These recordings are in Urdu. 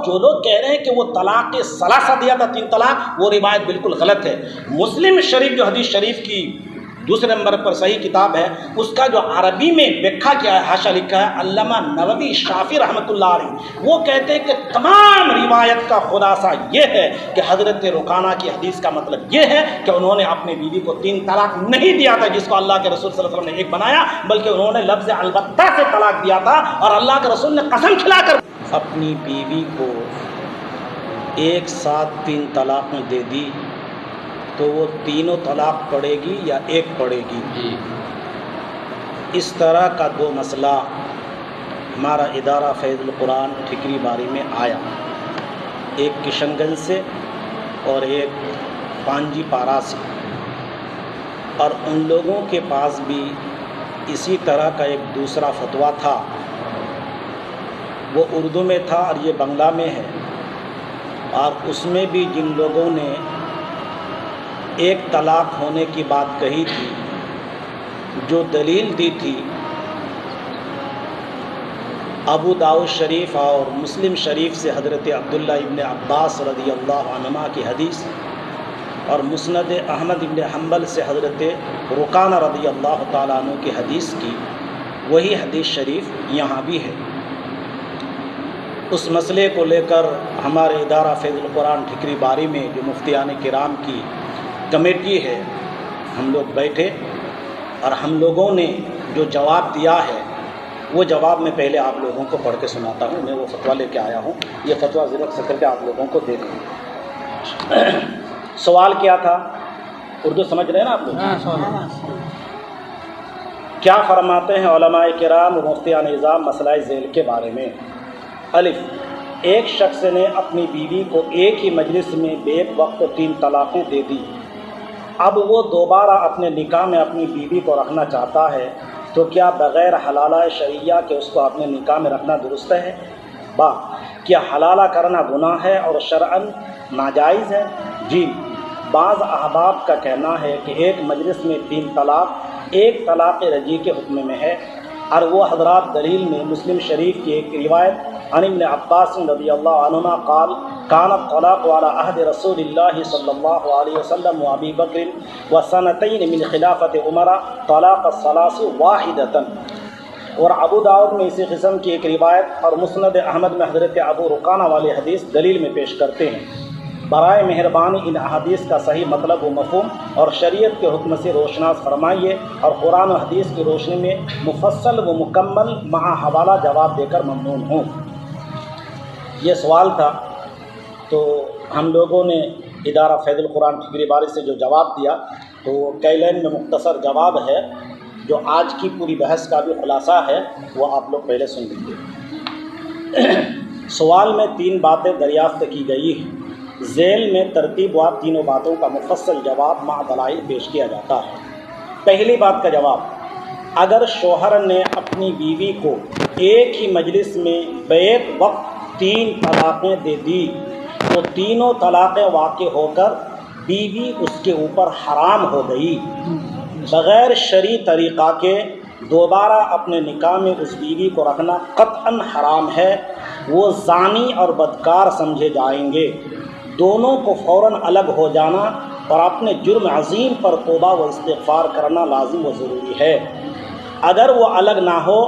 جو لوگ کہہ رہے ہیں کہ وہ طلاق ثلاثہ دیا تھا، 3 طلاق، وہ روایت بالکل غلط ہے۔ مسلم شریف جو حدیث شریف کی دوسرے نمبر پر صحیح کتاب ہے، اس کا جو عربی میں ویکھا کیا ہے، حاشا لکھا ہے علامہ نووی شافعی رحمۃ اللہ علیہ، وہ کہتے ہیں کہ تمام روایت کا خلاصہ یہ ہے کہ حضرت رقانہ کی حدیث کا مطلب یہ ہے کہ انہوں نے اپنی بیوی کو 3 طلاق نہیں دیا تھا جس کو اللہ کے رسول صلی اللہ علیہ وسلم نے 1 بنایا، بلکہ انہوں نے لفظ البتہ سے طلاق دیا تھا، اور اللہ کے رسول نے قسم کھلا کر اپنی بیوی کو ایک ساتھ 3 طلاقیں دے دی، تو وہ تینوں طلاق پڑے گی یا ایک پڑے گی؟ اس طرح کا 2 مسئلہ ہمارا ادارہ فیض القرآن ٹھکری باری میں آیا، ایک کشن گنج سے اور ایک پانجی پارا سے، اور ان لوگوں کے پاس بھی اسی طرح کا ایک دوسرا فتویٰ تھا، وہ اردو میں تھا اور یہ بنگلہ میں ہے، اور اس میں بھی جن لوگوں نے ایک طلاق ہونے کی بات کہی تھی، جو دلیل دی تھی ابو داؤد شریف اور مسلم شریف سے حضرت عبداللہ ابن عباس رضی اللہ عنہما کی حدیث، اور مسند احمد ابن حنبل سے حضرت رقانہ رضی اللہ تعالیٰ عنہ کی حدیث کی، وہی حدیث شریف یہاں بھی ہے۔ اس مسئلے کو لے کر ہمارے ادارہ فیض القرآن ٹھکری باری میں جو مفتیان کرام کی کمیٹی ہے، ہم لوگ بیٹھے اور ہم لوگوں نے جو جواب دیا ہے، وہ جواب میں پہلے آپ لوگوں کو پڑھ کے سناتا ہوں۔ میں وہ فتویٰ لے کے آیا ہوں، یہ فتویٰ رکھ کر کے آپ لوگوں کو دے دیں۔ سوال کیا تھا؟ اردو سمجھ رہے ہیں نا آپ لوگ؟ کیا فرماتے ہیں علماء کرام و مفتیان نظام مسئلہ ذیل کے بارے میں؟ الف، ایک شخص نے اپنی بیوی کو ایک ہی مجلس میں بیک وقت 3 طلاقیں دے دی، اب وہ دوبارہ اپنے نکاح میں اپنی بیوی کو رکھنا چاہتا ہے، تو کیا بغیر حلالہ شرعیہ کے اس کو اپنے نکاح میں رکھنا درست ہے؟ با، کیا حلالہ کرنا گناہ ہے اور شرعاً ناجائز ہے؟ جی، بعض احباب کا کہنا ہے کہ ایک مجلس میں 3 طلاق ایک طلاق رجعی کے حکم میں ہے، اور وہ حضرات دلیل میں مسلم شریف کی ایک روایت عن ابن عباس رضی اللہ عنہما قال كانت طلاق على عهد رسول الله صلی اللہ علیہ وسلم و ابی بکر و سنتین من خلافت عمر طلاق الثلاث واحدۃ، اور ابو داؤد میں اسی قسم کی ایک روایت اور مسند احمد میں حضرت ابو رقانہ والی حدیث دلیل میں پیش کرتے ہیں۔ برائے مہربانی ان احادیث کا صحیح مطلب و مفہوم اور شریعت کے حکم سے روشناس فرمائیے، اور قرآن و حدیث کی روشنی میں مفصل و مکمل مع حوالہ جواب دے کر ممنون ہوں۔ یہ سوال تھا، تو ہم لوگوں نے ادارہ فیض القرآن ٹھکری باری سے جو جواب دیا، تو وہ کئی لائن میں مختصر جواب ہے، جو آج کی پوری بحث کا بھی خلاصہ ہے، وہ آپ لوگ پہلے سن لیجیے۔ سوال میں 3 باتیں دریافت کی گئی ہیں، ذیل میں ترتیب وار تینوں باتوں کا مفصل جواب مع دلائل پیش کیا جاتا ہے۔ پہلی بات کا جواب، اگر شوہر نے اپنی بیوی کو ایک ہی مجلس میں بیک وقت 3 طلاقیں دے دی، تو تینوں طلاقیں واقع ہو کر بیوی اس کے اوپر حرام ہو گئی، بغیر شرعی طریقہ کے دوبارہ اپنے نکاح میں اس بیوی کو رکھنا قطعاً حرام ہے، وہ زانی اور بدکار سمجھے جائیں گے۔ دونوں کو فوراً الگ ہو جانا اور اپنے جرم عظیم پر توبہ و استغفار کرنا لازم و ضروری ہے۔ اگر وہ الگ نہ ہو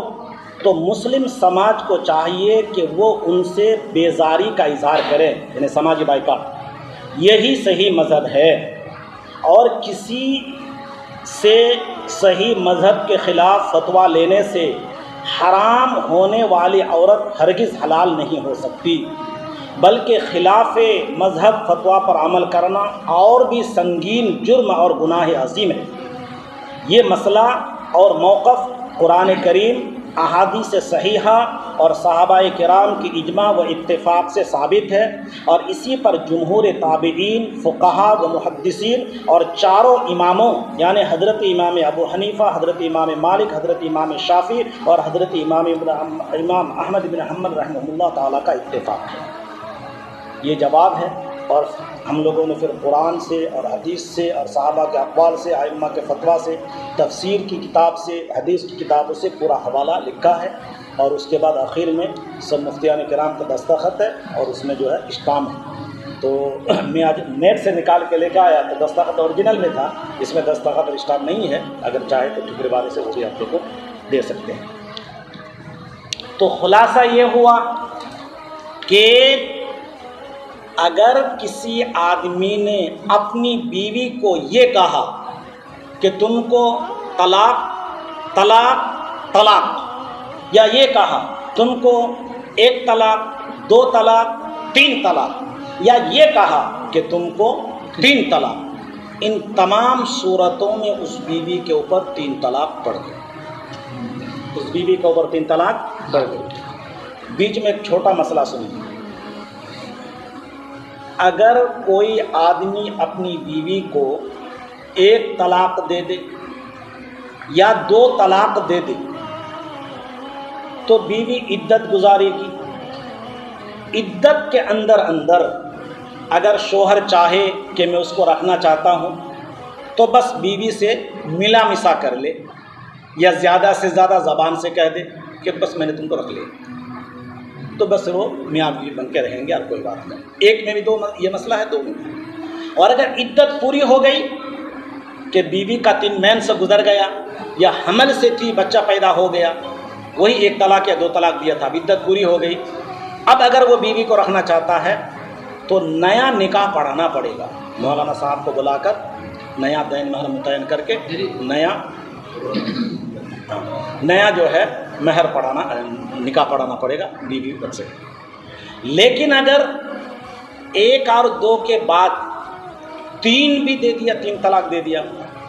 تو مسلم سماج کو چاہیے کہ وہ ان سے بیزاری کا اظہار کرے، یعنی سماجی بائیکاٹ، یہی صحیح مذہب ہے، اور کسی سے صحیح مذہب کے خلاف فتویٰ لینے سے حرام ہونے والی عورت ہرگز حلال نہیں ہو سکتی، بلکہ خلاف مذہب فتویٰ پر عمل کرنا اور بھی سنگین جرم اور گناہ عظیم ہے۔ یہ مسئلہ اور موقف قرآن کریم، احادیث صحیحہ اور صحابہ کرام کی اجماع و اتفاق سے ثابت ہے، اور اسی پر جمہور تابعین، فقہا و محدثین اور چاروں اماموں یعنی حضرت امام ابو حنیفہ، حضرت امام مالک، حضرت امام شافعی اور حضرت امام احمد بن حنبل رحمہ اللہ تعالیٰ کا اتفاق ہے۔ یہ جواب ہے، اور ہم لوگوں نے پھر قرآن سے اور حدیث سے اور صحابہ کے اقوال سے، ائمہ کے فتویٰ سے، تفسیر کی کتاب سے، حدیث کی کتابوں سے پورا حوالہ لکھا ہے۔ اور اس کے بعد آخر میں سب مفتیان کرام کا دستخط ہے اور اس میں جو ہے اسٹامپ ہے. تو میں آج نیٹ سے نکال کے لے کے آیا تو دستخط اوریجنل میں تھا، اس میں دستخط اور اسٹامپ نہیں ہے. اگر چاہے تو ٹھکری باری سے وہ بھی آپ کو دے سکتے ہیں. تو خلاصہ یہ ہوا کہ اگر کسی آدمی نے اپنی بیوی کو یہ کہا کہ تم کو طلاق طلاق طلاق، یا یہ کہا تم کو 1 طلاق 2 طلاق 3 طلاق، یا یہ کہا کہ تم کو 3 طلاق، ان تمام صورتوں میں اس بیوی کے اوپر 3 طلاق پڑ گئی. اس بیوی کے اوپر 3 طلاق پڑ گئی. بیچ میں ایک چھوٹا مسئلہ سنیے. اگر کوئی آدمی اپنی بیوی کو 1 طلاق دے دے یا 2 طلاق دے دے تو بیوی عدت گزارے گی. عدت کے اندر اگر شوہر چاہے کہ میں اس کو رکھنا چاہتا ہوں تو بس بیوی سے ملا مسا کر لے، یا زیادہ سے زیادہ زبان سے کہہ دے کہ بس میں نے تم کو رکھ لیا، تو بس وہ میاں بیوی بن کے رہیں گے اور کوئی بات نہیں. ایک میں بھی یہ مسئلہ ہے 2 میں. اور اگر عدت پوری ہو گئی کہ بیوی کا 3 مہینے سے گزر گیا یا حمل سے تھی بچہ پیدا ہو گیا، وہی 1 طلاق یا 2 طلاق دیا تھا، عدت پوری ہو گئی، اب اگر وہ بیوی کو رکھنا چاہتا ہے تو نیا نکاح پڑھانا پڑے گا. مولانا صاحب کو بلا کر نیا دین مہر متعین کر کے نیا جو ہے مہر پڑھانا نکاح پڑھانا پڑے گا بیوی پر سے. لیکن اگر 1 اور 2 کے بعد 3 بھی دے دیا، 3 طلاق دے دیا،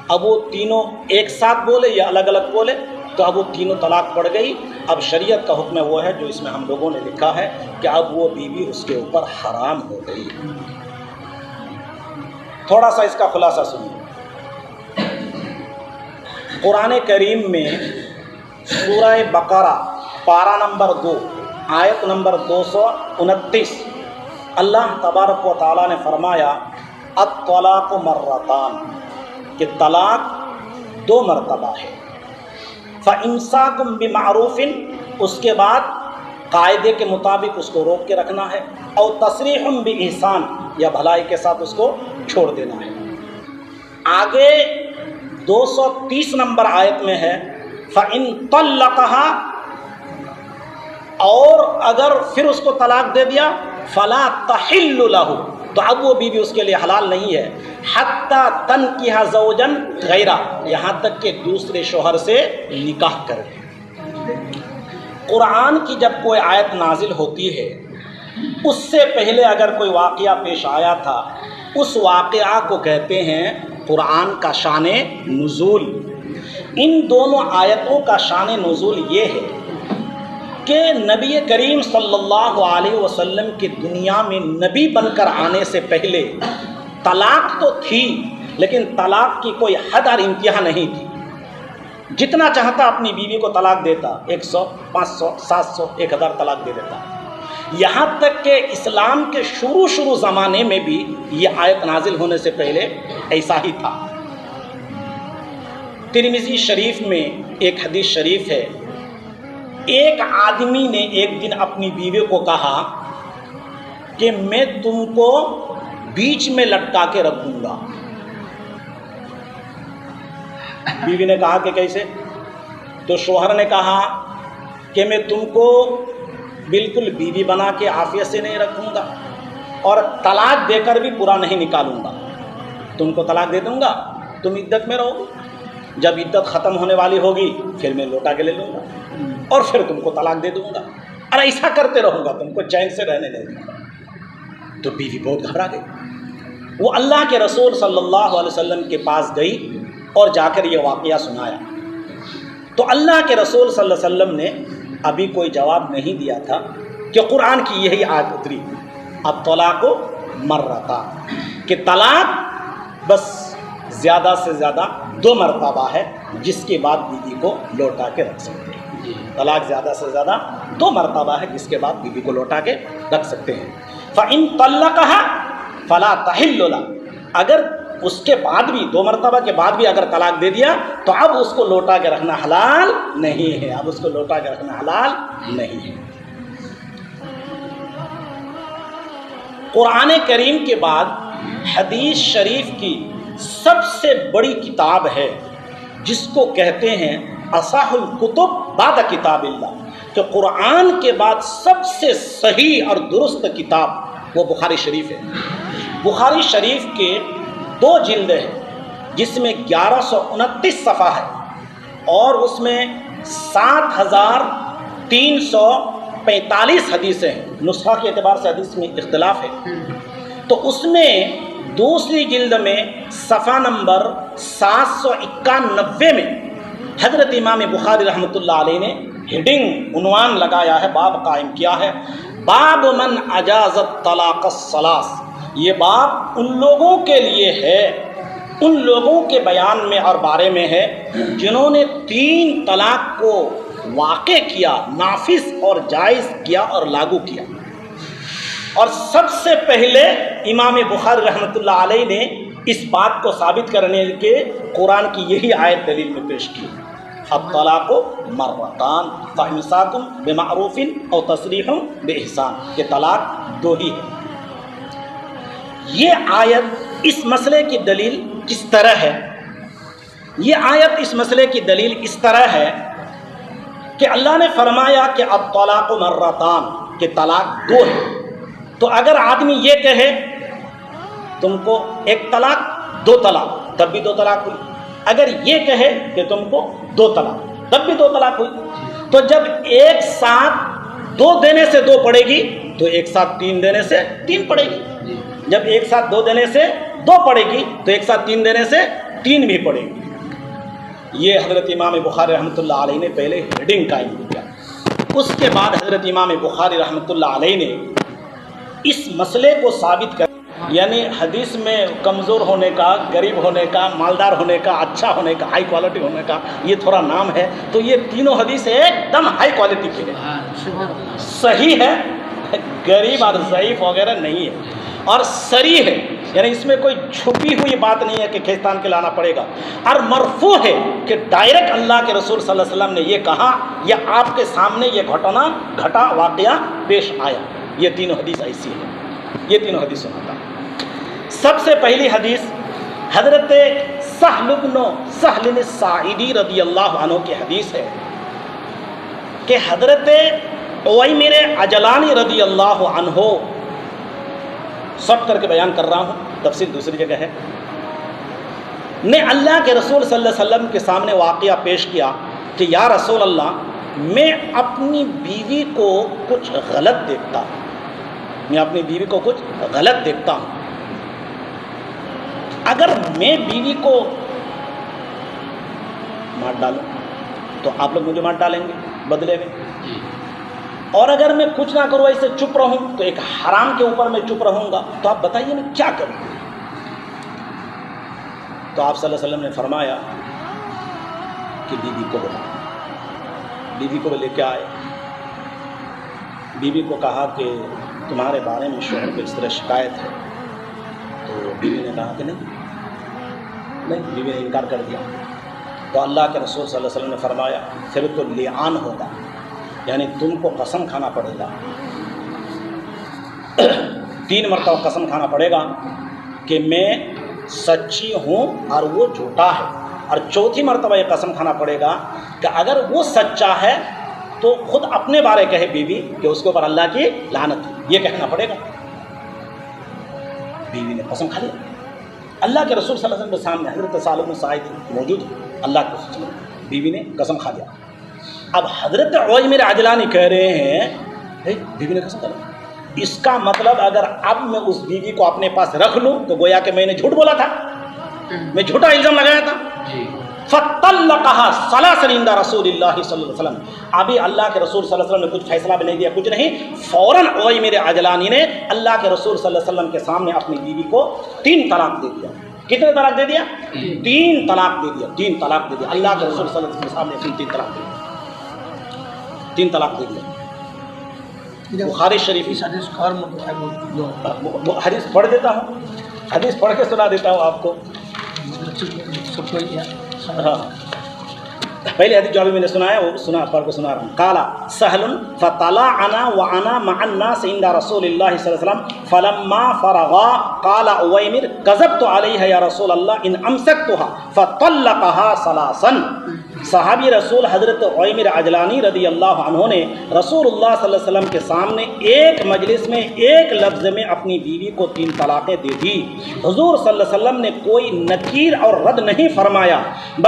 اب وہ تینوں ایک ساتھ بولے یا الگ الگ بولے تو اب وہ تینوں طلاق پڑ گئی. اب شریعت کا حکم وہ ہے جو اس میں ہم لوگوں نے لکھا ہے کہ اب وہ بیوی اس کے اوپر حرام ہو گئی. تھوڑا سا اس کا خلاصہ سنیے. قرآن کریم میں سورہ بقرہ پارہ نمبر 2 آیت نمبر 229 اللہ تبارک و تعالیٰ نے فرمایا الطلاق مرتان، کہ طلاق 2 مرتبہ ہے. فَإِمْسَاكٌ بِمَعْرُوفٍ، اس کے بعد قاعدے کے مطابق اس کو روک کے رکھنا ہے، اور تَصْرِيحٌ بِإِحْسَان، یا بھلائی کے ساتھ اس کو چھوڑ دینا ہے. آگے 230 نمبر آیت میں ہے فَإِن طَلَّقَهَا، اور اگر پھر اس کو طلاق دے دیا فَلَا تَحِلُّ لَهُ، تو اب وہ بیوی اس کے لیے حلال نہیں ہے حَتَّى تَنْكِحَ زَوْجًا غَيْرَهُ، یہاں تک کہ دوسرے شوہر سے نکاح کرے. قرآن کی جب کوئی آیت نازل ہوتی ہے اس سے پہلے اگر کوئی واقعہ پیش آیا تھا اس واقعہ کو کہتے ہیں قرآن کا شان نزول. ان دونوں آیتوں کا شان نزول یہ ہے کہ نبی کریم صلی اللہ علیہ وسلم کی دنیا میں نبی بن کر آنے سے پہلے طلاق تو تھی لیکن طلاق کی کوئی حد اور انتہا نہیں تھی. جتنا چاہتا اپنی بیوی کو طلاق دیتا، 100 500 700 1000 طلاق دے دیتا. یہاں تک کہ اسلام کے شروع زمانے میں بھی یہ آیت نازل ہونے سے پہلے ایسا ہی تھا. ترمذی شریف میں ایک حدیث شریف ہے، ایک آدمی نے ایک دن اپنی بیوی کو کہا کہ میں تم کو بیچ میں لٹکا کے رکھ دوں گا. بیوی نے کہا کہ کیسے؟ تو شوہر نے کہا کہ میں تم کو بالکل بیوی بنا کے عافیت سے نہیں رکھوں گا اور طلاق دے کر بھی پورا نہیں نکالوں گا. تم کو طلاق دے دوں گا، تم عدت میں رہو، جب عدت ختم ہونے والی ہوگی پھر میں لوٹا کے لے لوں گا اور پھر تم کو طلاق دے دوں گا، اور ایسا کرتے رہوں گا، تم کو چین سے رہنے نہیں دوں گا. تو بیوی بہت گھبرا گئی. وہ اللہ کے رسول صلی اللہ علیہ وسلم کے پاس گئی اور جا کر یہ واقعہ سنایا. تو اللہ کے رسول صلی اللہ علیہ وسلم نے ابھی کوئی جواب نہیں دیا تھا کہ قرآن کی یہی آیت اتری الطلاق مرتان، کہ طلاق بس زیادہ سے زیادہ 2 مرتبہ ہے جس کے بعد بیوی کو لوٹا کے رکھ سکتے ہیں. طلاق زیادہ سے زیادہ 2 مرتبہ ہے جس کے بعد بیوی کو لوٹا کے رکھ سکتے ہیں. فَإِن طَلَّقَهَا فَلَا تَحِلُّ لَهُ، اگر اس کے بعد بھی 2 مرتبہ کے بعد بھی اگر طلاق دے دیا تو اب اس کو لوٹا کے رکھنا حلال نہیں ہے، اب اس کو لوٹا کے رکھنا حلال نہیں ہے۔ قرآن کریم کے بعد حدیث شریف کی سب سے بڑی کتاب ہے جس کو کہتے ہیں اصح الکتب بعد کتاب اللہ، کہ قرآن کے بعد سب سے صحیح اور درست کتاب وہ بخاری شریف ہے۔ بخاری شریف کے 2 جلد ہیں جس میں 1129 صفحہ ہے اور اس میں 7345 حدیثیں ہیں، نسخہ کے اعتبار سے حدیث میں اختلاف ہے۔ تو اس میں دوسری جلد میں صفحہ نمبر 791 میں حضرت امام بخاری رحمۃ اللہ علیہ نے ہیڈنگ عنوان لگایا ہے، باب قائم کیا ہے، باب من اجاز الطلاق الثلاث۔ یہ باب ان لوگوں کے لیے ہے، ان لوگوں کے بیان میں اور بارے میں ہے جنہوں نے 3 طلاق کو واقع کیا، نافذ اور جائز کیا اور لاگو کیا۔ اور سب سے پہلے امام بخاری رحمۃ اللہ علیہ نے اس بات کو ثابت کرنے کے قرآن کی یہی آیت دلیل میں پیش کی، الطلاق مرتان فامساک بمعروف او تسریح باحسان، کہ طلاق 2 ہی ہے۔ یہ آیت اس مسئلے کی دلیل کس طرح ہے؟ یہ آیت اس مسئلے کی دلیل اس طرح ہے کہ اللہ نے فرمایا کہ الطلاق مرتان، کہ طلاق 2 ہے۔ تو اگر آدمی یہ کہے تم کو 1 طلاق 2 طلاق، تب بھی 2 طلاق ہوئی، اگر یہ کہے کہ تم کو 2 طلاق، تب بھی 2 طلاق ہوئی۔ تو جب ایک ساتھ 2 دینے سے 2 پڑے گی تو ایک ساتھ 3 دینے سے 3 پڑے گی، جب ایک ساتھ 2 دینے سے 2 پڑے گی تو ایک ساتھ 3 دینے سے 3 بھی پڑے گی۔ یہ حضرت امام بخاری رحمۃ اللہ علیہ نے پہلے ہیڈنگ قائم کیا۔ اس کے بعد حضرت امام بخاری رحمۃ اللہ علیہ نے اس مسئلے کو ثابت کر، یعنی حدیث میں کمزور ہونے کا، غریب ہونے کا، مالدار ہونے کا، اچھا ہونے کا، ہائی کوالٹی ہونے کا یہ تھوڑا نام ہے، تو یہ تینوں حدیث ایک دم ہائی کوالٹی کی ہے، صحیح ہے، غریب اور ضعیف وغیرہ نہیں ہے، اور صریح ہے، یعنی اس میں کوئی چھپی ہوئی بات نہیں ہے کہ کھینچتان کے لانا پڑے گا، اور مرفوع ہے کہ ڈائریکٹ اللہ کے رسول صلی اللہ علیہ وسلم نے یہ کہا یا آپ کے سامنے یہ گھٹا واقعہ پیش آیا۔ یہ تینوں حدیث ایسی ہے، یہ تینوں حدیث سناتا ہے۔ سب سے پہلی حدیث حضرت سہل الساعدی رضی اللہ عنہ کی حدیث ہے کہ حضرت عویمر عجلانی رضی اللہ عنہ، سب کر کے بیان کر رہا ہوں، تفصیل دوسری جگہ ہے، نے اللہ کے رسول صلی اللہ علیہ وسلم کے سامنے واقعہ پیش کیا کہ یا رسول اللہ، میں اپنی بیوی کو کچھ غلط دیکھتا ہوں، میں اپنی بیوی کو کچھ غلط دیکھتا ہوں، اگر میں بیوی کو مار ڈالوں تو آپ لوگ مجھے مار ڈالیں گے بدلے میں، اور اگر میں کچھ نہ کروں ایسے چپ رہوں تو ایک حرام کے اوپر میں چپ رہوں گا، تو آپ بتائیے میں کیا کروں؟ تو آپ صلی اللہ علیہ وسلم نے فرمایا کہ بیوی کو بلا، بیوی کو لے کے آئے، بیوی کو کہا کہ تمہارے بارے میں شوہر کو اس طرح شکایت ہے، تو بیوی نے کہا کہ نہیں، بیوی نے انکار کر دیا۔ تو اللہ کے رسول صلی اللہ علیہ وسلم نے فرمایا پھر تو لعان ہوگا، یعنی تم کو قسم کھانا پڑے گا، 3 مرتبہ قسم کھانا پڑے گا کہ میں سچی ہوں اور وہ جھوٹا ہے، اور 4تھی مرتبہ یہ قسم کھانا پڑے گا کہ اگر وہ سچا ہے تو خود اپنے بارے کہے بیوی کہ اس کے اوپر اللہ کی لعنت، یہ کہنا پڑے گا۔ بیوی نے قسم کھا لیا، اللہ کے رسول صلی اللہ علیہ وسلم کے سامنے حضرت سہل بن سعید موجود ہے، اللہ کے رسول بیوی نے قسم کھا لیا۔ اب حضرت عویمر عجلانی کہہ رہے ہیں بیوی نے قسم کھا لیا، اس کا مطلب اگر اب میں اس بیوی کو اپنے پاس رکھ لوں تو گویا کہ میں نے جھوٹ بولا تھا، میں جھوٹا الزام لگایا تھا۔ فَطَلَّقَهَا ثَلَاثًا عِندَ رسول اللہ صلی اللہ علیہ وسلم، ابھی اللہ کے رسول صلی اللہ علیہ وسلم نے کچھ فیصلہ بھی نہیں دیا، کچھ نہیں، فوراً عویمر عجلانی نے اللہ کے رسول صلی اللہ علیہ وسلم کے سامنے اپنی بیوی کو 3 طلاق دے دیا۔ کتنے طلاق دے دیا؟ 3 طلاق دے دیا، 3 طلاق دے دیا، اللہ کے رسول صلی اللہ علیہ وسلم کے سامنے 3 طلاق دے دیا، 3 طلاق دے دیا۔ بخاری شریف حدیث پڑھ دیتا ہوں، حدیث پڑھ کے سنا دیتا ہوں آپ کو. ہاں پہلے حدیث جو ابھی میں نے سنا ہے وہ سنا پڑھ کے سنا رہا ہوں. قال سہل فطلعنا وانا مع الناس عند رسول اللہ صلی اللہ علیہ وسلم فلما فرغا قال اویمر كذبت علیہ یا رسول اللہ ان امسکتها فطلقها ثلاثا. صحابی رسول حضرت اویمر عجلانی رضی اللہ عنہ نے رسول اللہ صلی اللہ علیہ وسلم کے سامنے ایک مجلس میں ایک لفظ میں اپنی بیوی کو 3 طلاقیں دے دی. حضور صلی اللہ علیہ وسلم نے کوئی نکیر اور رد نہیں فرمایا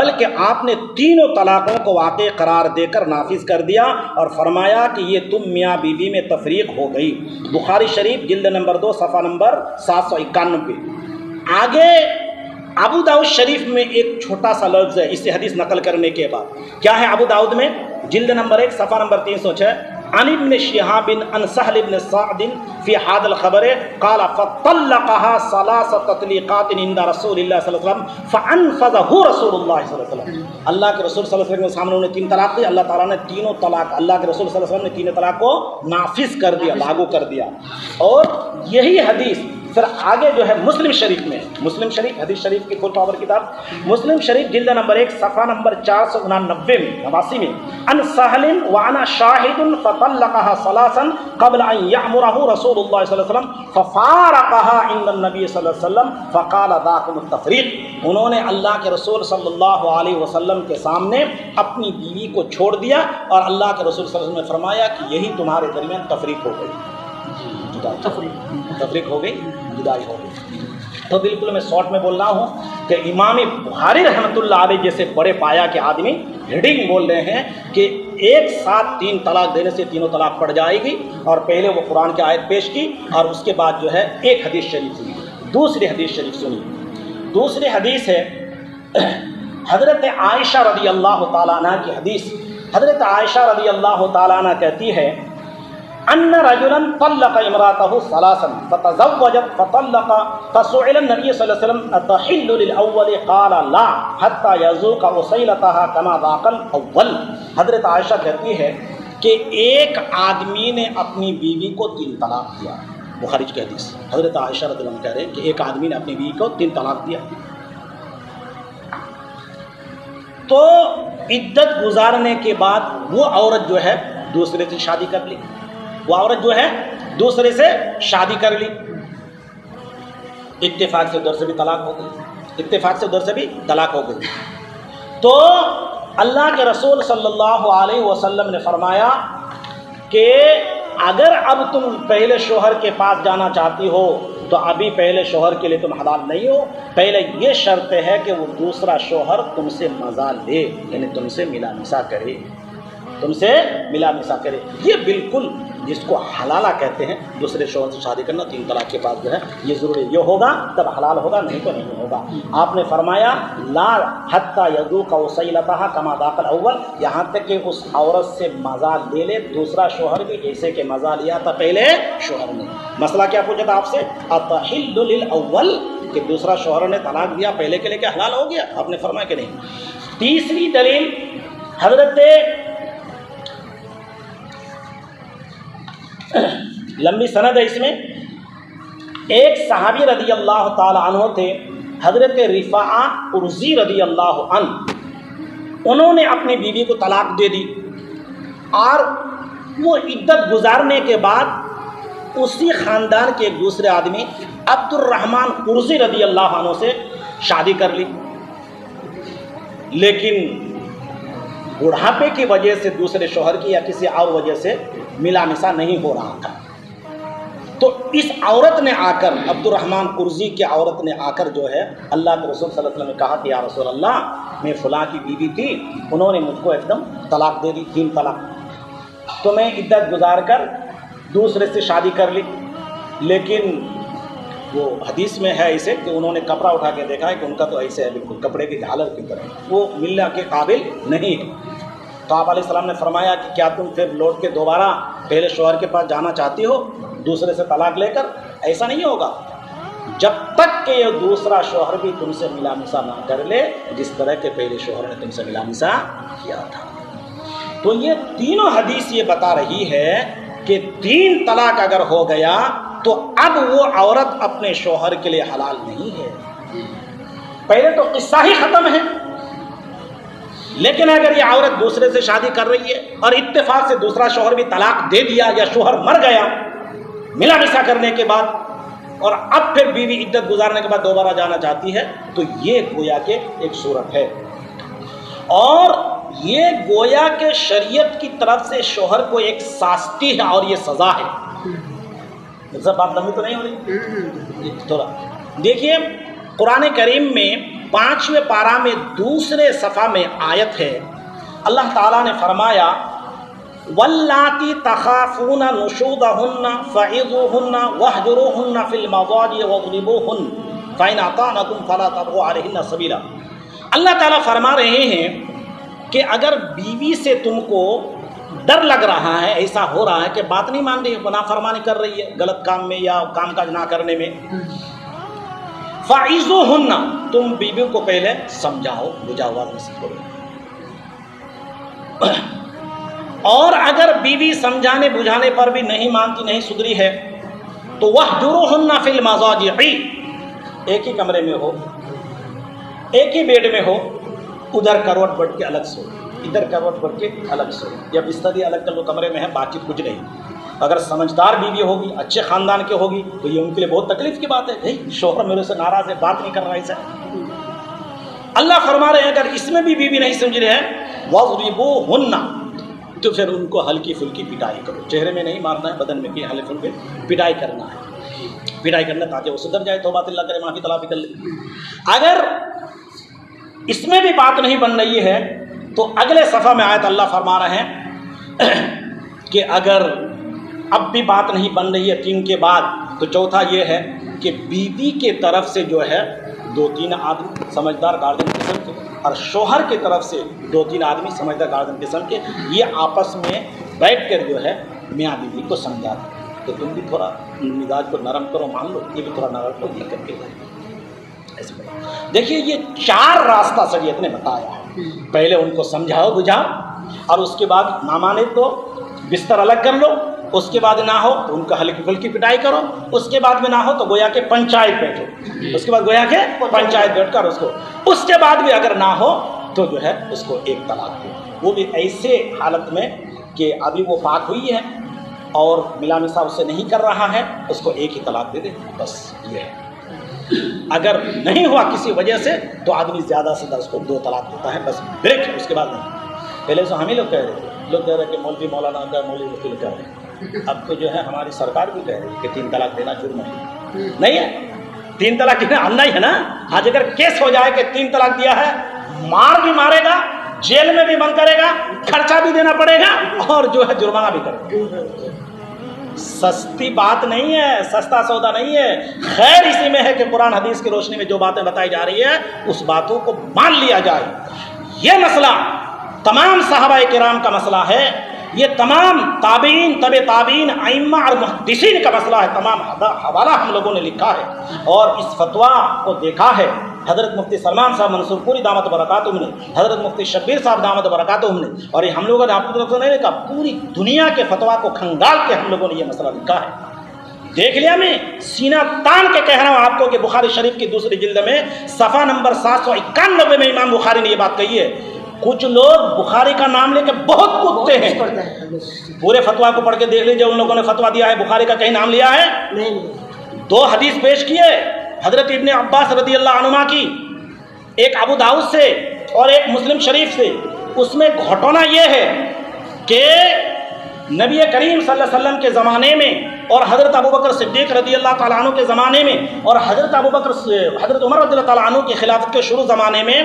بلکہ آپ نے تینوں طلاقوں کو واقع قرار دے کر نافذ کر دیا اور فرمایا کہ یہ تم میاں بیوی میں تفریق ہو گئی. بخاری شریف جلد نمبر 2 صفحہ نمبر 791. آگے ابو داؤد شریف میں ایک چھوٹا سا لفظ ہے اس سے حدیث نقل کرنے کے بعد. کیا ہے ابو داؤد میں جلد نمبر 1 صفحہ نمبر 306 عن ابن شہاب عن سہل بن سعد فی هذا الخبر قال فطلقها 3 تطلیقات عند رسول اللہ صلی اللہ علیہ وسلم فانفذه رسول اللہ صلی اللہ علیہ وسلم. اللہ کے رسول صلی اللہ علیہ وسلم کے سامنے انہوں نے 3 طلاق دی. اللہ تعالیٰ نے تینوں طلاق اللہ کے رسول صلی اللہ علیہ وسلم نے تینوں طلاق کو نافذ کر دیا, لاگو کر دیا. اور یہی حدیث پھر آگے جو ہے مسلم شریف میں, مسلم شریف حدیث شریف کی فل پاور کتاب مسلم شریف جلد نمبر 1 صفحہ نمبر 489 میں ان سہل وانا شاہد فطلقها 3 قبل ان يأمره رسول اللہ صلی اللہ علیہ وسلم ففارقها عند النبي صلی اللہ علیہ وسلم فقال ذاكم التفریق. انہوں نے اللہ کے رسول صلی اللہ علیہ وسلم کے سامنے اپنی بیوی کو چھوڑ دیا اور اللہ کے رسول صلی اللہ علیہ وسلم نے فرمایا کہ یہی تمہارے درمیان تفریق ہو گئی, تفریق ہو گئی, جدائی ہو گئی. تو بالکل میں شارٹ میں بول رہا ہوں کہ امام بخاری رحمۃ اللہ علیہ جیسے بڑے پایا کے آدمی ہیڈنگ بول رہے ہیں کہ ایک ساتھ 3 طلاق دینے سے تینوں طلاق پڑ جائے گی, اور پہلے وہ قرآن کی آیت پیش کی اور اس کے بعد جو ہے ایک حدیث شریف سنی. دوسری حدیث شریف سنی. دوسری حدیث ہے حضرت عائشہ رضی اللہ تعالیٰ عنہ کی حدیث. حضرت عائشہ رضی اللہ تعالیٰ عنہ کہتی ہے ان رجلا طلق امراته 3 فتزوجت فطلق فسئل النبي صلی اللہ علیہ وسلم اتحل للاول قال لا حتى يذوق وصيلتها كما ذاق الاول. حضرت عائشہ کہتی ہے کہ ایک آدمی نے اپنی بیوی کو 3 طلاق دیا. بخاری کی حدیث. حضرت عائشہ رضی اللہ عنہ کہہ رہے ہیں کہ ایک آدمی نے اپنی بیوی کو 3 طلاق دیا تو عدت گزارنے کے بعد وہ عورت جو ہے دوسرے سے شادی کر لی, وہ عورت جو ہے دوسرے سے شادی کر لی. اتفاق سے ادھر سے بھی طلاق ہو گئی, اتفاق سے ادھر سے بھی طلاق ہو گئی. تو اللہ کے رسول صلی اللہ علیہ وسلم نے فرمایا کہ اگر اب تم پہلے شوہر کے پاس جانا چاہتی ہو تو ابھی پہلے شوہر کے لیے تم حلال نہیں ہو. پہلے یہ شرط ہے کہ وہ دوسرا شوہر تم سے مزہ لے, یعنی تم سے ملا مسا کرے, تم سے ملا مسا کرے. یہ بالکل جس کو حلالہ کہتے ہیں, دوسرے شوہر سے شادی کرنا 3 طلاق کے بعد جو ہے یہ ضروری, یہ ہوگا تب حلال ہوگا, نہیں تو نہیں ہوگا. آپ نے فرمایا لا حتی یذوق وصیلتها کما ذاق الاول, یہاں تک کہ اس عورت سے مزہ لے لے دوسرا شوہر بھی جیسے کہ مزہ لیا تھا پہلے شوہر نے. مسئلہ کیا پوچھا تھا آپ سے؟ اتحل للاول, کہ دوسرا شوہر نے طلاق دیا پہلے کے لیے کیا حلال ہو گیا؟ آپ نے فرمایا کہ نہیں. تیسری دلیل حضرت لمبی سند ہے اس میں. ایک صحابی رضی اللہ تعالی عنہ تھے حضرت رفاعہ ارزی رضی اللہ عنہ. انہوں نے اپنی بیوی کو طلاق دے دی اور وہ عدت گزارنے کے بعد اسی خاندان کے ایک دوسرے آدمی عبد الرحمن ارزی رضی اللہ عنہ سے شادی کر لی, لیکن بڑھاپے کی وجہ سے دوسرے شوہر کی یا کسی اور وجہ سے ملا مسا نہیں ہو رہا تھا. تو اس عورت نے آ کر, عبد الرحمن قرضی کی عورت نے آ کر جو ہے اللہ کے رسول صلی اللہ علیہ وسلم نے کہا کہ یا رسول اللہ میں فلاں کی بیوی تھی, انہوں نے مجھ کو ایک دم طلاق دے دی, 3 طلاق, تو میں عدت گزار کر دوسرے سے شادی کر لی. لیکن وہ حدیث میں ہے اسے کہ انہوں نے کپڑا اٹھا کے دیکھا ہے کہ ان کا تو ایسے ہے بالکل کپڑے کی جھالر کی طرح, وہ ملنے کے قابل نہیں ہے. تو آپ علیہ السلام نے فرمایا کہ کیا تم پھر لوٹ کے دوبارہ پہلے شوہر کے پاس جانا چاہتی ہو دوسرے سے طلاق لے کر؟ ایسا نہیں ہوگا جب تک کہ یہ دوسرا شوہر بھی تم سے ملا مسا نہ کر لے جس طرح کے پہلے شوہر نے تم سے ملا مسا کیا تھا. تو یہ تینوں حدیث یہ بتا رہی ہے کہ 3 طلاق اگر ہو گیا تو اب وہ عورت اپنے شوہر کے لیے حلال نہیں ہے. پہلے تو قصہ ہی ختم ہے. لیکن اگر یہ عورت دوسرے سے شادی کر رہی ہے اور اتفاق سے دوسرا شوہر بھی طلاق دے دیا یا شوہر مر گیا ملا مسا کرنے کے بعد, اور اب پھر بیوی عدت گزارنے کے بعد دوبارہ جانا چاہتی ہے, تو یہ گویا کہ ایک صورت ہے. اور یہ گویا کہ شریعت کی طرف سے شوہر کو ایک ساستی ہے اور یہ سزا ہے. سب بات لمبی تو نہیں ہو رہی تھوڑا دیکھیے. قرآن کریم میں 5ویں پارہ میں 2 صفحہ میں آیت ہے. اللہ تعالیٰ نے فرمایا واللاتی تخافون نشوزہن فعظوہن واہجروہن فی المضاجع واضربوہن فإن اطعنکم فلا تبغوا علیہن سبیلا. اللہ تعالیٰ فرما رہے ہیں کہ اگر بیوی سے تم کو ڈر لگ رہا ہے, ایسا ہو رہا ہے کہ بات نہیں مان رہی ہے, نافرمانی کر رہی ہے غلط کام میں یا کام کاج نہ کرنے میں, فعظوہن, تم بیوی کو پہلے سمجھاؤ بجھاؤ نصیحت کرو. اور اگر بیوی سمجھانے بجھانے پر بھی نہیں مانتی, نہیں سدھری ہے, تو واہجروہن فی المضاجع, ایک ہی کمرے میں ہو, ایک ہی بیڈ میں ہو, ادھر کروٹ بڑھ کے الگ سو, ادھر کروٹ بڑھ کے الگ سو, یا بستر ہی الگ کر لو, کمرے میں ہے, بات چیت کچھ نہیں. اگر سمجھدار بیوی ہوگی, اچھے خاندان کے ہوگی, تو یہ ان کے لیے بہت تکلیف کی بات ہے. بھائی شوہر میرے سے ناراض ہے, بات نہیں کر رہا ہے اسے. اللہ فرما رہے ہیں اگر اس میں بھی بیوی نہیں سمجھ رہے ہیں واضربوہن, تو پھر ان کو ہلکی پھلکی پٹائی کرو. چہرے میں نہیں مارنا ہے, بدن میں ہلکی پھلکی پٹائی کرنا ہے. پٹائی کرنا تاکہ وہ سدھر جائے, توبہ اللہ کرے, معافی طلب کر لے. اگر اس میں بھی بات نہیں بن رہی ہے تو اگلے صفحہ میں آیت اللہ فرما رہے ہیں کہ اگر اب بھی بات نہیں بن رہی ہے 3 کے بعد, تو چوتھا یہ ہے کہ بیوی کے طرف سے جو ہے 2-3 آدمی سمجھدار گارجن قسم کے, اور شوہر کی طرف سے 2-3 آدمی سمجھدار گارجن قسم کے, یہ آپس میں بیٹھ کر جو ہے میاں بیوی کو سمجھا دیں. تو تم بھی تھوڑا مزاج کو نرم کرو, مان لو, یہ بھی تھوڑا نرم کرو, یہ کر کے ایسے. دیکھیے یہ 4 راستہ شریعت نے بتایا ہے. پہلے ان کو سمجھاؤ بجھاؤ, اور اس کے بعد نہ مانے تو بستر الگ کر لو, اس کے بعد نہ ہو تو ان کا ہلکی پھلکی پٹائی کرو, اس کے بعد میں نہ ہو تو گویا کہ پنچایت بیٹھو, اس کے بعد گویا کہ پنچایت بیٹھ کر اس کو, اس کے بعد بھی اگر نہ ہو تو جو ہے اس کو ایک طلاق دو. وہ بھی ایسے حالت میں کہ ابھی وہ پاک ہوئی ہے اور ملا مسا اس سے نہیں کر رہا ہے, اس کو ایک ہی طلاق دے دے, بس یہ ہے. اگر نہیں ہوا کسی وجہ سے تو آدمی زیادہ سے زیادہ اس کو 2 طلاق دیتا ہے, بس بریک, اس کے بعد نہیں. پہلے تو ہم ہی لوگ کہہ رہے تھے, لوگ کہہ رہے کہ مولوی مولانا کا مولوی وکیل کہہ رہے ہیں, اب تو جو ہے ہماری سرکار بھی کہہ رہی ہے کہ 3 طلاق دینا جرم ہے. نہیں ہے 3 طلاق دینا اندھا ہی ہے نا. آج اگر کیس ہو جائے کہ 3 طلاق دیا ہے, مار بھی مارے گا, جیل میں بھی بند کرے گا, خرچہ بھی دینا پڑے گا, اور جو ہے جرمانہ بھی کرے گا. سستی بات نہیں ہے, سستا سودا نہیں ہے. خیر اسی میں ہے کہ قرآن حدیث کی روشنی میں جو باتیں بتائی جا رہی ہے اس باتوں کو مان لیا جائے. یہ مسئلہ تمام صحابہ کرام کا مسئلہ ہے, یہ تمام تابعین, طب تابعین, ائمہ اور محدثین کا مسئلہ ہے. تمام حوالہ ہم لوگوں نے لکھا ہے اور اس فتویٰ کو دیکھا ہے. حضرت مفتی سلمان صاحب منصور پوری دامت برکاتہم نے, حضرت مفتی شبیر صاحب دامت برکاتہم نے, اور یہ ہم لوگوں نے آپ کو نہیں لکھا, پوری دنیا کے فتویٰ کو کھنگال کے ہم لوگوں نے یہ مسئلہ لکھا ہے. دیکھ لیا, میں سینہ تان کے کہہ رہا ہوں آپ کو کہ بخاری شریف کی 2 جلد میں صفحہ نمبر 791 میں امام بخاری نے یہ بات کہی ہے. کچھ لوگ بخاری کا نام لے کے بہت کودتے ہیں. پورے فتویٰ کو پڑھ کے دیکھ لیجیے, ان لوگوں نے فتویٰ دیا ہے بخاری کا کہیں نام لیا ہے؟ 2 حدیث پیش کیے حضرت ابن عباس رضی اللہ عنہما کی, ایک ابو داؤد سے اور ایک مسلم شریف سے. اس میں گھٹنا یہ ہے کہ نبی کریم صلی اللہ علیہ وسلم کے زمانے میں اور حضرت ابوبکر صدیق رضی اللہ تعالیٰ عنہ کے زمانے میں اور حضرت عمر رضی اللہ تعالیٰ عنہ کی خلافت کے شروع زمانے میں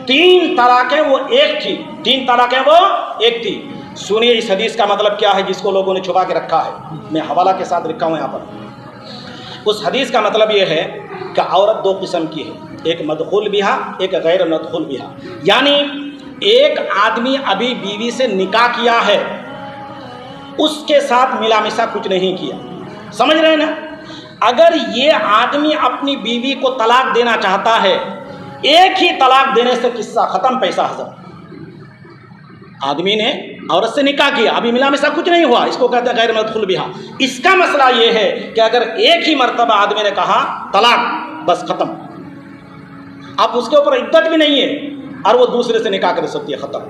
3 طلاقیں وہ ایک تھی. 3 طلاقیں وہ ایک تھی. سنیے اس حدیث کا مطلب کیا ہے جس کو لوگوں نے چھپا کے رکھا ہے. میں حوالہ کے ساتھ لکھا ہوں یہاں پر. اس حدیث کا مطلب یہ ہے کہ عورت 2 قسم کی ہے, ایک مدخول بہا, ایک غیر مدخول بہا. یعنی ایک آدمی ابھی بیوی سے نکاح کیا ہے, اس کے ساتھ ملا مسا کچھ نہیں کیا, سمجھ رہے ہیں نا. اگر یہ آدمی اپنی بیوی کو طلاق دینا چاہتا ہے, ایک ہی طلاق دینے سے قصہ ختم, پیسہ حضر. آدمی نے عورت سے نکاح کیا، ابھی ملا مسا کچھ نہیں ہوا، اس کو کہتے ہیں غیر مدخول بہا۔ اس کا مسئلہ یہ ہے کہ اگر ایک ہی مرتبہ آدمی نے کہا طلاق، بس ختم، اب اس کے اوپر عدت بھی نہیں ہے اور وہ دوسرے سے نکاح کر سکتی ہے، ختم۔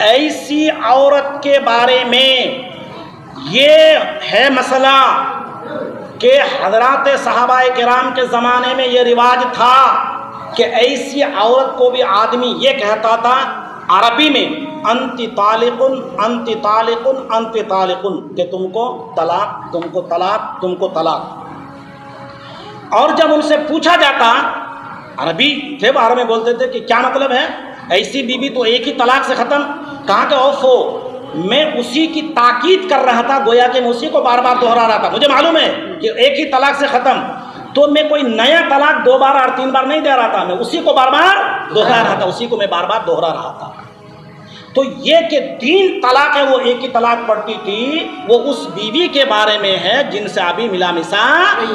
ایسی عورت کے بارے میں یہ ہے مسئلہ کہ حضرات صحابہ کرام کے زمانے میں یہ رواج تھا کہ ایسی عورت کو بھی آدمی یہ کہتا تھا عربی میں انتی طالقن انتی طالقن انتی طالقن، کہ تم کو طلاق، تم کو طلاق، تم کو طلاق۔ اور جب ان سے پوچھا جاتا، عربی تھے، عربی میں بولتے تھے کہ کیا مطلب ہے ایسی بیوی تو ایک ہی طلاق سے ختم، کہا کہ اوفو میں اسی کی تاکید کر رہا تھا، گویا کہ میں اسی کو بار بار دہرا رہا تھا، مجھے معلوم ہے کہ ایک ہی طلاق سے ختم، تو میں کوئی نیا طلاق 2 بار اور 3 بار نہیں دے رہا تھا، میں اسی کو بار بار دہرا رہا تھا، اسی کو میں بار بار دہرا رہا تھا۔ تو یہ کہ 3 طلاق ہے وہ ایک ہی طلاق پڑتی تھی، وہ اس بیوی کے بارے میں ہے جن سے ابھی ملا مسا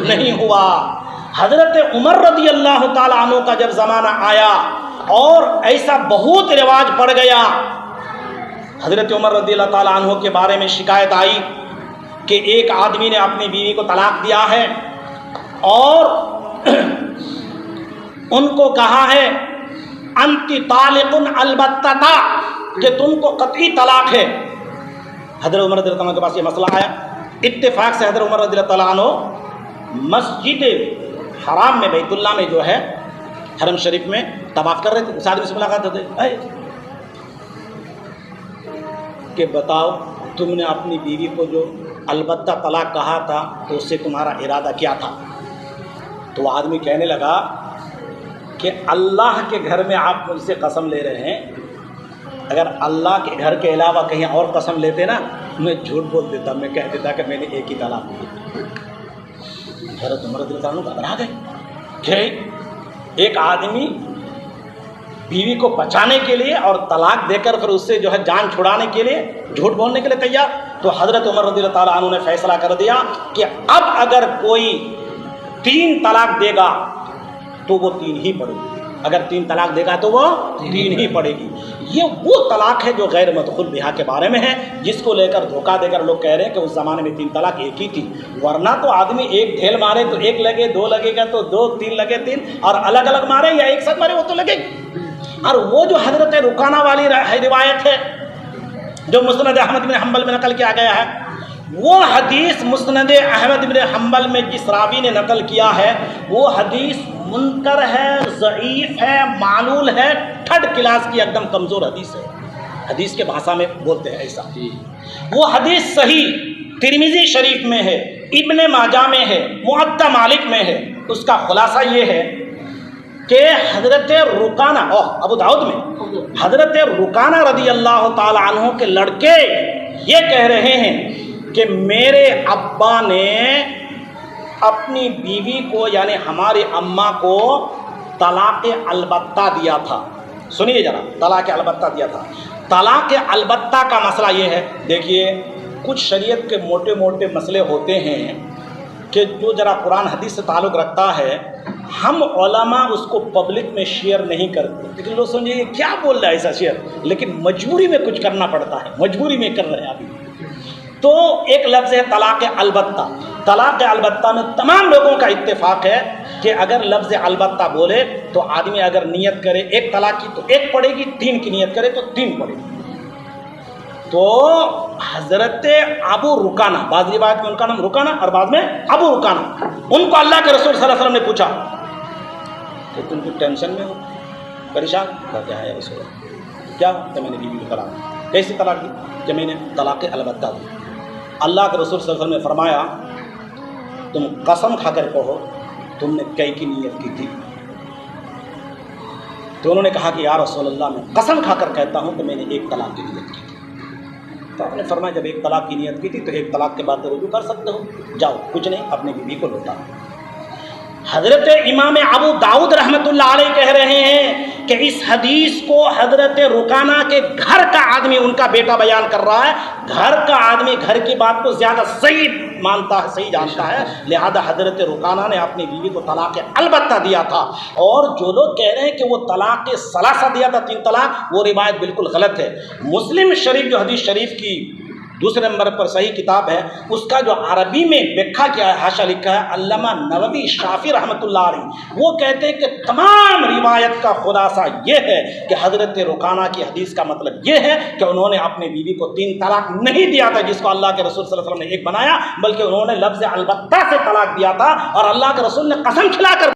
نہیں ہوا۔ حضرت عمر رضی اللہ تعالیٰ عنہ کا جب زمانہ آیا اور ایسا بہت رواج پڑ گیا، حضرت عمر رضی اللہ تعالیٰ عنہ کے بارے میں شکایت آئی کہ ایک آدمی نے اپنی بیوی کو طلاق دیا ہے اور ان کو کہا ہے انتی طالقن البتہ، کہ تم کو قطعی طلاق ہے۔ حضرت عمر رضی اللہ عنہ کے پاس یہ مسئلہ آیا، اتفاق سے حضرت عمر رضی اللہ تعالیٰ عنہ مسجد حرام میں، بیت اللہ میں جو ہے حرم شریف میں طواف کر رہے تھے، اس آدمی سے ملاقات ہوتے کہ بتاؤ تم نے اپنی بیوی کو جو البتہ طلاق کہا تھا تو اس سے تمہارا ارادہ کیا تھا؟ تو وہ آدمی کہنے لگا کہ اللہ کے گھر میں آپ مجھ سے قسم لے رہے ہیں، اگر اللہ کے گھر کے علاوہ کہیں اور قسم لیتے نا میں جھوٹ بول دیتا، میں کہہ دیتا کہ میں نے ایک ہی طلاق دی۔ حضرت عمر رضی اللہ عنہ گھبرا گئے کہ ایک آدمی بیوی کو بچانے کے لیے اور طلاق دے کر پھر اس سے جو ہے جان چھڑانے کے لیے جھوٹ بولنے کے لیے تیار۔ تو حضرت عمر رضی اللہ تعالیٰ عنہ نے فیصلہ کر دیا کہ اب اگر کوئی 3 طلاق دے گا تو وہ 3 ہی پڑے گی، اگر 3 طلاق دے گا تو وہ 3 ہی پڑے گی۔ یہ وہ طلاق ہے جو غیر مدخول بہا کے بارے میں ہے، جس کو لے کر دھوکہ دے کر لوگ کہہ رہے ہیں کہ اس زمانے میں 3 طلاق ایک ہی تھی، ورنہ تو آدمی ایک ڈھیل مارے تو 1 لگے، 2 لگے گا تو 2، 3 لگے 3، اور الگ الگ مارے یا ایک ساتھ مارے وہ تو لگے گی۔ اور وہ جو حضرت رکانہ والی روایت ہے جو مسند احمد بن حنبل میں نقل کیا گیا ہے، وہ حدیث مسند احمد بن حنبل میں جس راوی نے نقل کیا ہے وہ حدیث منکر ہے، ضعیف ہے، معلول ہے، 3rd کلاس کی ایک دم کمزور حدیث ہے، حدیث کے بھاشا میں بولتے ہیں ایسا۔ وہ حدیث صحیح ترمذی شریف میں ہے، ابن ماجہ میں ہے، موطا مالک میں ہے۔ اس کا خلاصہ یہ ہے کہ حضرت رکانہ ابو داؤد میں حضرت رکانہ رضی اللہ تعالی عنہ کے لڑکے یہ کہہ رہے ہیں کہ میرے ابا نے اپنی بیوی کو یعنی ہماری اماں کو طلاق البتہ دیا تھا۔ سنیے ذرا، طلاق البتہ دیا تھا۔ طلاق البتہ کا مسئلہ یہ ہے، دیکھیے کچھ شریعت کے موٹے موٹے مسئلے ہوتے ہیں کہ جو ذرا قرآن حدیث سے تعلق رکھتا ہے، ہم علماء اس کو پبلک میں شیئر نہیں کرتے، لیکن لوگ سمجھے یہ کیا بول رہا ہے ایسا شیئر، لیکن مجبوری میں کچھ کرنا پڑتا ہے، مجبوری میں کر رہے ہیں ابھی۔ تو ایک لفظ ہے طلاق البتہ۔ طلاق البتہ میں تمام لوگوں کا اتفاق ہے کہ اگر لفظ البتہ بولے تو آدمی اگر نیت کرے 1 طلاق کی تو 1 پڑے گی، 3 کی نیت کرے تو 3 پڑے گی۔ تو حضرت ابو رکانہ، بعض روایت میں ان کا نام رکانہ اور بعض میں ابو رکانہ، ان کو اللہ کے رسول صلی اللہ علیہ وسلم نے پوچھا کہ تم کو ٹینشن میں ہو، پریشان؟ کہتے ہیں یا رسول اللہ کیا کہ میں نے بیوی کو طلاق، کیسی طلاق دی؟ کہ میں نے طلاق البتہ دی۔ اللہ کے رسول صلی اللہ علیہ وسلم نے فرمایا تم قسم کھا کر کہو تم نے کئی کی نیت کی تھی؟ تو انہوں نے کہا کہ یا رسول اللہ میں قسم کھا کر کہتا ہوں کہ میں نے 1 طلاق کی نیت کی تھی۔ تو آپ نے فرمایا جب 1 طلاق کی نیت کی تھی تو 1 طلاق کے بعد رجوع کر سکتے ہو، جاؤ کچھ نہیں اپنی بیوی کو لوٹا۔ حضرت امام ابو داؤد رحمۃ اللہ علیہ کہہ رہے ہیں کہ اس حدیث کو حضرت رکانہ کے گھر کا آدمی، ان کا بیٹا بیان کر رہا ہے، گھر کا آدمی گھر کی بات کو زیادہ صحیح مانتا ہے، صحیح جانتا ہے، لہذا حضرت رکانہ نے اپنی بیوی کو طلاق البتہ دیا تھا۔ اور جو لوگ کہہ رہے ہیں کہ وہ طلاق ثلاثہ دیا تھا، 3 طلاق، وہ روایت بالکل غلط ہے۔ مسلم شریف جو حدیث شریف کی دوسرے نمبر پر صحیح کتاب ہے، اس کا جو عربی میں ویکھا کیا ہے، حاشا لکھا ہے علامہ نووی شافعی رحمۃ اللہ علیہ، وہ کہتے ہیں کہ تمام روایت کا خلاصہ یہ ہے کہ حضرت رکانہ کی حدیث کا مطلب یہ ہے کہ انہوں نے اپنی بیوی کو 3 طلاق نہیں دیا تھا جس کو اللہ کے رسول صلی اللہ علیہ وسلم نے ایک بنایا، بلکہ انہوں نے لفظ البتہ سے طلاق دیا تھا، اور اللہ کے رسول نے قسم کھلا کر